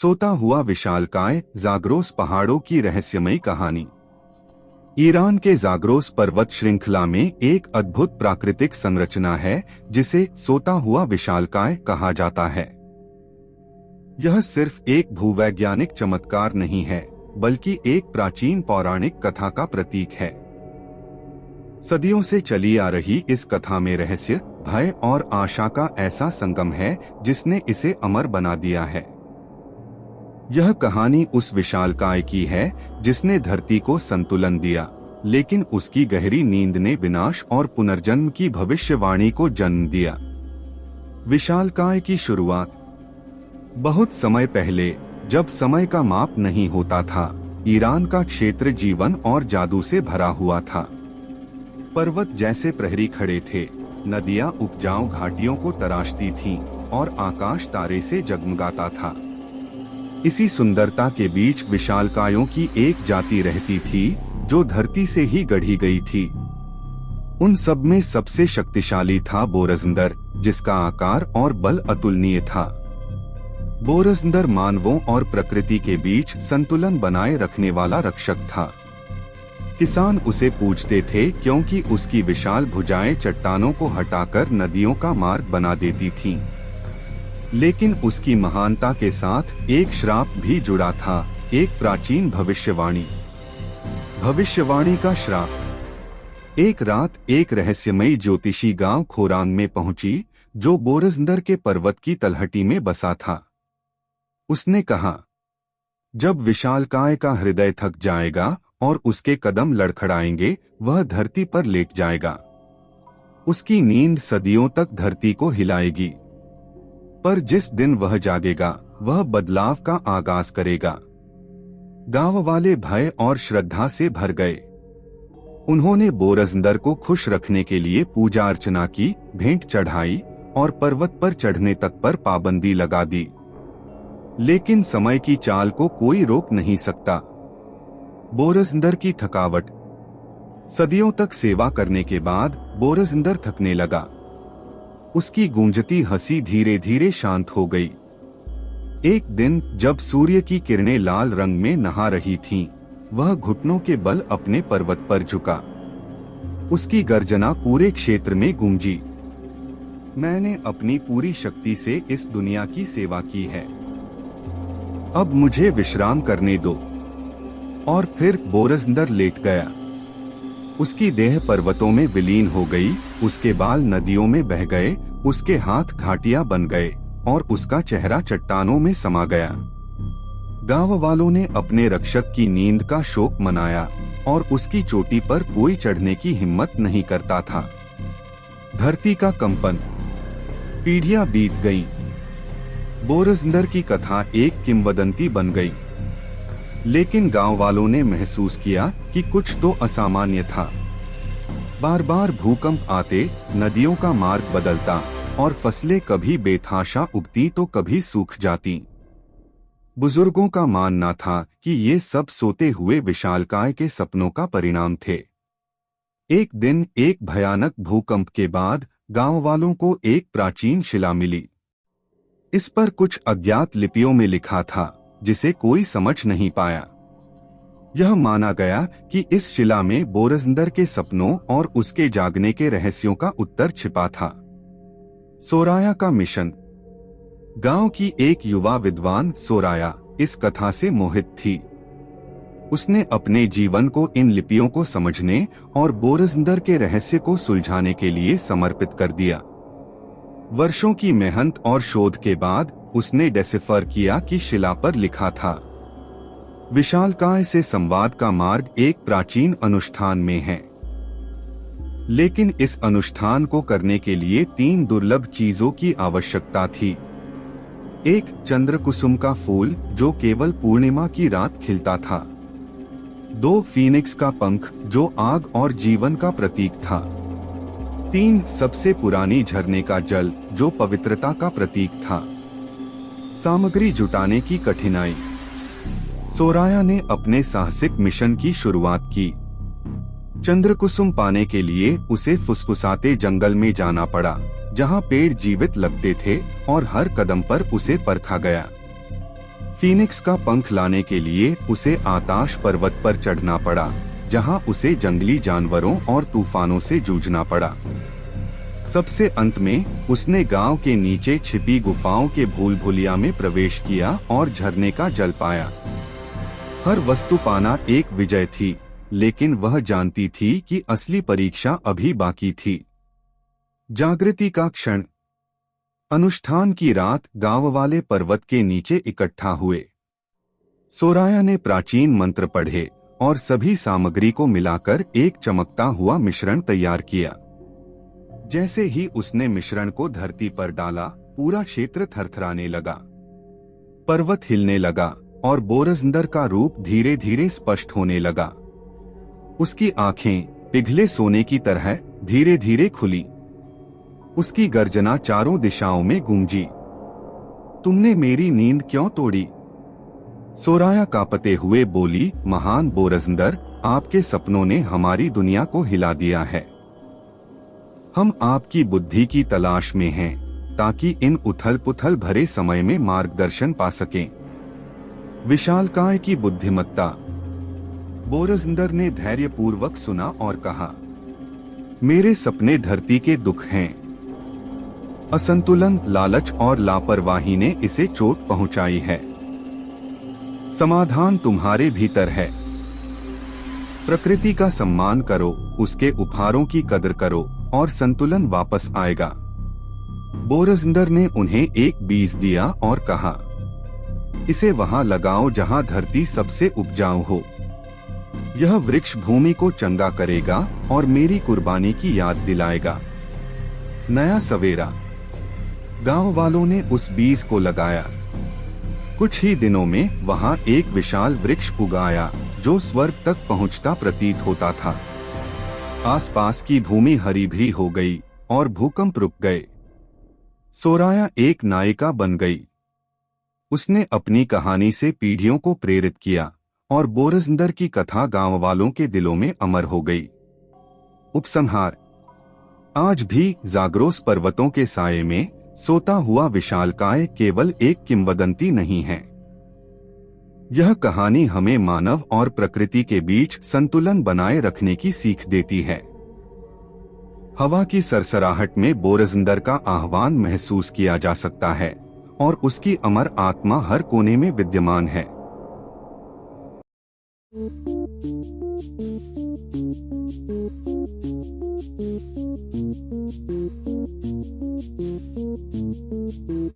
सोता हुआ विशालकाय ज़ाग्रोस पहाड़ों की रहस्यमयी कहानी। ईरान के ज़ाग्रोस पर्वत श्रृंखला में एक अद्भुत प्राकृतिक संरचना है जिसे सोता हुआ विशालकाय कहा जाता है। यह सिर्फ एक भूवैज्ञानिक चमत्कार नहीं है, बल्कि एक प्राचीन पौराणिक कथा का प्रतीक है। सदियों से चली आ रही इस कथा में रहस्य, भय और आशा का ऐसा संगम है जिसने इसे अमर बना दिया है। यह कहानी उस विशालकाय की है जिसने धरती को संतुलन दिया, लेकिन उसकी गहरी नींद ने विनाश और पुनर्जन्म की भविष्यवाणी को जन्म दिया। विशालकाय की शुरुआत बहुत समय पहले, जब समय का माप नहीं होता था, ईरान का क्षेत्र जीवन और जादू से भरा हुआ था। पर्वत जैसे प्रहरी खड़े थे, नदियां उपजाऊ घाटियों को तराशती थीं और आकाश तारे से जगमगाता था। इसी सुंदरता के बीच विशालकायों की एक जाति रहती थी जो धरती से ही गढ़ी गई थी। उन सब में सबसे शक्तिशाली था बोरजंदर, जिसका आकार और बल अतुलनीय था। बोरजंदर मानवों और प्रकृति के बीच संतुलन बनाए रखने वाला रक्षक था। किसान उसे पूजते थे क्योंकि उसकी विशाल भुजाएं चट्टानों को हटाकर नदियों का मार्ग बना देती थीं। लेकिन उसकी महानता के साथ एक श्राप भी जुड़ा था, एक प्राचीन भविष्यवाणी। भविष्यवाणी का श्राप। एक रात एक रहस्यमयी ज्योतिषी गांव खोरान में पहुंची, जो बोरजंदर के पर्वत की तलहटी में बसा था। उसने कहा, जब विशालकाय का हृदय थक जाएगा और उसके कदम लड़खड़ाएंगे, वह धरती पर लेट जाएगा। उसकी नींद सदियों तक धरती को हिलाएगी, पर जिस दिन वह जागेगा, वह बदलाव का आगाज करेगा। गांव वाले भय और श्रद्धा से भर गए। उन्होंने बोरजंदर को खुश रखने के लिए पूजा अर्चना की, भेंट चढ़ाई और पर्वत पर चढ़ने तक पर पाबंदी लगा दी। लेकिन समय की चाल को कोई रोक नहीं सकता। बोरजंदर की थकावट। सदियों तक सेवा करने के बाद बोरजंदर थकने लगा। उसकी गूंजती हंसी धीरे धीरे शांत हो गई। एक दिन जब सूर्य की किरणें लाल रंग में नहा रही थीं, वह घुटनों के बल अपने पर्वत पर झुका। उसकी गर्जना पूरे क्षेत्र में गूंजी। मैंने अपनी पूरी शक्ति से इस दुनिया की सेवा की है, अब मुझे विश्राम करने दो। और फिर बोरजंदर लेट गया। उसकी देह पर्वतों में विलीन हो गई, उसके बाल नदियों में बह गए, उसके हाथ घाटियां बन गए और उसका चेहरा चट्टानों में समा गया। गांव वालों ने अपने रक्षक की नींद का शोक मनाया और उसकी चोटी पर कोई चढ़ने की हिम्मत नहीं करता था। धरती का कंपन। पीढ़ियां बीत गईं। बोरजंदर की कथा एक किंवदंती बन गई। लेकिन गांव वालों ने महसूस किया कि कुछ तो असामान्य था। बार बार भूकंप आते, नदियों का मार्ग बदलता और फसलें कभी बेतहाशा उगती तो कभी सूख जाती। बुजुर्गों का मानना था कि ये सब सोते हुए विशालकाय के सपनों का परिणाम थे। एक दिन एक भयानक भूकंप के बाद गांव वालों को एक प्राचीन शिला मिली। इस पर कुछ अज्ञात लिपियों में लिखा था, जिसे कोई समझ नहीं पाया। यह माना गया कि इस शिला में बोरजंदर के सपनों और उसके जागने के रहस्यों का उत्तर छिपा था। सोराया का मिशन। गांव की एक युवा विद्वान सोराया इस कथा से मोहित थी। उसने अपने जीवन को इन लिपियों को समझने और बोरजंदर के रहस्य को सुलझाने के लिए समर्पित कर दिया। वर्षों की मेहनत और शोध के बाद उसने डिसिफर किया कि शिला पर लिखा था, विशालकाय से संवाद का मार्ग एक प्राचीन अनुष्ठान में है। लेकिन इस अनुष्ठान को करने के लिए 3 दुर्लभ चीजों की आवश्यकता थी। एक चंद्रकुसुम का फूल जो केवल पूर्णिमा की रात खिलता था। 2 फीनिक्स का पंख जो आग और जीवन का प्रतीक था। 3 सबसे पुरानी झरने का जल जो पवित्रता का प्रतीक था। सामग्री जुटाने की कठिनाई। सोराया ने अपने साहसिक मिशन की शुरुआत की। चंद्रकुसुम पाने के लिए उसे फुसफुसाते जंगल में जाना पड़ा, जहां पेड़ जीवित लगते थे और हर कदम पर उसे परखा गया। फीनिक्स का पंख लाने के लिए उसे आताश पर्वत पर चढ़ना पड़ा, जहां उसे जंगली जानवरों और तूफानों से जूझना पड़ा। सबसे अंत में उसने गांव के नीचे छिपी गुफाओं के भूल भुलिया में प्रवेश किया और झरने का जल पाया। हर वस्तु पाना एक विजय थी, लेकिन वह जानती थी कि असली परीक्षा अभी बाकी थी। जागृति का क्षण। अनुष्ठान की रात गांव वाले पर्वत के नीचे इकट्ठा हुए। सोराया ने प्राचीन मंत्र पढ़े और सभी सामग्री को मिलाकर एक चमकता हुआ मिश्रण तैयार किया। जैसे ही उसने मिश्रण को धरती पर डाला, पूरा क्षेत्र थरथराने लगा। पर्वत हिलने लगा और बोरजंदर का रूप धीरे धीरे स्पष्ट होने लगा। उसकी आंखें पिघले सोने की तरह धीरे धीरे खुली। उसकी गर्जना चारों दिशाओं में गूंजी। तुमने मेरी नींद क्यों तोड़ी? सोराया कांपते हुए बोली, महान बोरजंदर, आपके सपनों ने हमारी दुनिया को हिला दिया है। हम आपकी बुद्धि की तलाश में हैं, ताकि इन उथल पुथल भरे समय में मार्गदर्शन पा सकें। विशालकाय की बुद्धिमत्ता। बोरजंदर ने धैर्यपूर्वक सुना और कहा, मेरे सपने धरती के दुख हैं। असंतुलन, लालच और लापरवाही ने इसे चोट पहुंचाई है। समाधान तुम्हारे भीतर है। प्रकृति का सम्मान करो, उसके उपहारों की कदर करो और संतुलन वापस आएगा। बोरजंदर ने उन्हें एक बीज दिया और कहा, इसे वहां लगाओ जहां धरती सबसे उपजाऊ हो। यह वृक्ष भूमि को चंगा करेगा और मेरी कुर्बानी की याद दिलाएगा। नया सवेरा। गांव वालों ने उस बीज को लगाया। कुछ ही दिनों में वहां एक विशाल वृक्ष उगाया, जो स्वर्ग तक पहुंचता प्रतीत होता था। आसपास की भूमि हरी भरी हो गई और भूकंप रुक गए। सोराया एक नायिका बन गई। उसने अपनी कहानी से पीढ़ियों को प्रेरित किया और बोरजंदर की कथा गांव वालों के दिलों में अमर हो गई। उपसंहार। आज भी जाग्रोस पर्वतों के साये में सोता हुआ विशालकाय केवल एक किंवदंती नहीं है। यह कहानी हमें मानव और प्रकृति के बीच संतुलन बनाए रखने की सीख देती है। हवा की सरसराहट में बोरजंदर का आह्वान महसूस किया जा सकता है और उसकी अमर आत्मा हर कोने में विद्यमान है।